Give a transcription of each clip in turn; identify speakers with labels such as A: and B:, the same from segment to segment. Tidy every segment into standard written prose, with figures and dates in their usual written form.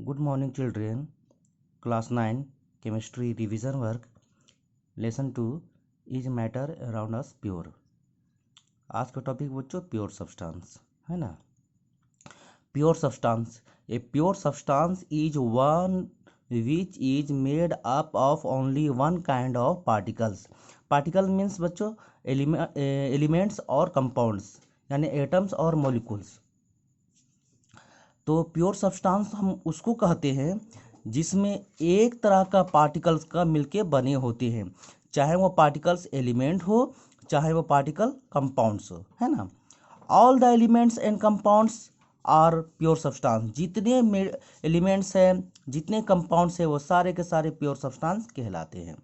A: Good morning children. Class 9 Chemistry Revision Work. Lesson 2 is matter around us pure. आज का topic बच्चों pure substance है ना. Pure substance. A pure substance is one which is made up of only one kind of particles. Particle means बच्चों elements or compounds यानी atoms or molecules. तो pure substance हम उसको कहते हैं जिसमें एक तरह का पार्टिकल्स का मिलके बने होते हैं, चाहे वो पार्टिकल्स एलिमेंट हो चाहे वो पार्टिकल कंपाउंड्स हो, है ना. All the elements and compounds are pure substance. जितने एलिमेंट्स हैं जितने कंपाउंड्स हैं वो सारे के सारे प्योर सब्सटेंस कहलाते हैं.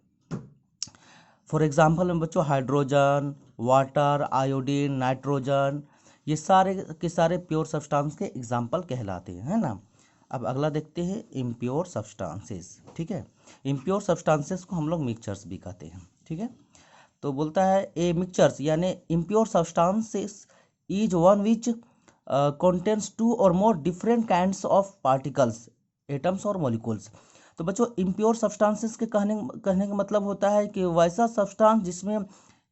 A: फॉर एग्जाम्पल में बच्चों हाइड्रोजन, वाटर, आयोडीन, नाइट्रोजन, ये सारे के सारे प्योर सब्सटेंस के एग्जाम्पल कहलाते हैं, है ना. अब अगला देखते हैं इम्प्योर सब्सटेंसेस. ठीक है, इम्प्योर सब्सटेंसेस को हम लोग मिक्सचर्स भी कहते हैं. ठीक है, तो बोलता है ए मिक्सचर्स यानी impure substances is one which contains two or more different kinds of particles, atoms or molecules. तो बच्चों इम्प्योर सब्सटेंसेस के कहने का मतलब होता है कि वैसा सब्सटेंस जिसमें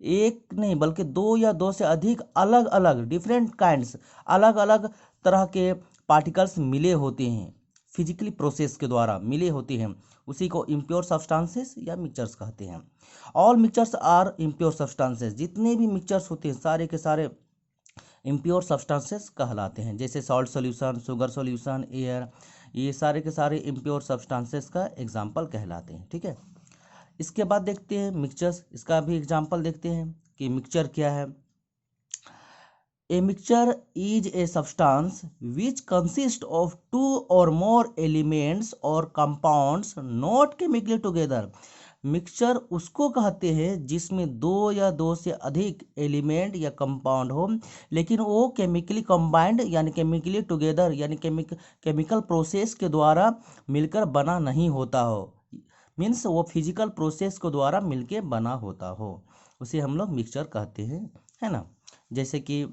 A: एक नहीं बल्कि दो या दो से अधिक अलग अलग डिफरेंट काइंड्स, अलग अलग तरह के पार्टिकल्स मिले होते हैं, फिजिकली प्रोसेस के द्वारा मिले होते हैं, उसी को इम्प्योर सब्सटेंसेस या मिक्सचर्स कहते हैं. All mixtures are impure substances. जितने भी मिक्सचर्स होते हैं सारे के सारे इम्प्योर सब्सटेंसेस कहलाते हैं. जैसे salt solution, sugar solution, air, ये सारे के सारे इम्प्योर सब्सटेंसेस का एग्जाम्पल कहलाते हैं. ठीक है, इसके बाद देखते हैं मिक्सचर्स. इसका भी एग्जाम्पल देखते हैं कि मिक्सचर क्या है. A mixture is a substance which consist of two or more elements or compounds not chemically together. Mixture उसको कहते हैं जिसमें दो या दो से अधिक एलिमेंट या कंपाउंड हो लेकिन वो केमिकली कंबाइंड यानी केमिकली टुगेदर यानी केमिकल प्रोसेस के द्वारा मिलकर बना नहीं होता हो. मीन्स वो फिजिकल प्रोसेस के द्वारा मिलके बना होता हो, उसे हम लोग मिक्सचर कहते हैं, है ना. जैसे कि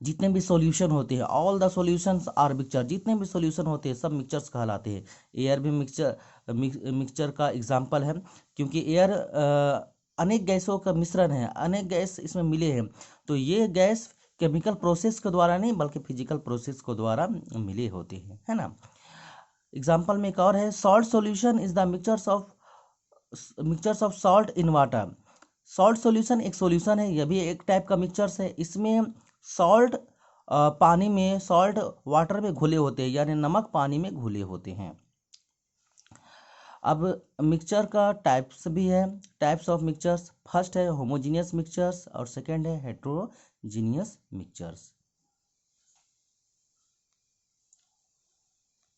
A: जितने भी सॉल्यूशन होते हैं, all the solutions are mixture. जितने भी सॉल्यूशन होते हैं सब मिक्सचर्स कहलाते हैं. एयर भी मिक्सचर का एग्जाम्पल है क्योंकि एयर अनेक गैसों का मिश्रण है, अनेक गैस इसमें मिले हैं. तो ये गैस केमिकल प्रोसेस के द्वारा नहीं बल्कि फिजिकल प्रोसेस के द्वारा मिले होते हैं, है ना. एग्जाम्पल में एक और है salt solution is the mixtures of salt in water. Salt solution एक सॉल्यूशन है, यह भी एक टाइप का मिक्सचर्स है. इसमें सॉल्ट पानी में, सॉल्ट वाटर में घुले होते हैं यानी नमक पानी में घुले होते हैं. अब मिक्सचर का टाइप्स भी है. टाइप्स ऑफ मिक्सचर्स, फर्स्ट है होमोजीनियस मिक्सचर्स और सेकंड है हेट्रोजीनियस मिक्सचर्स.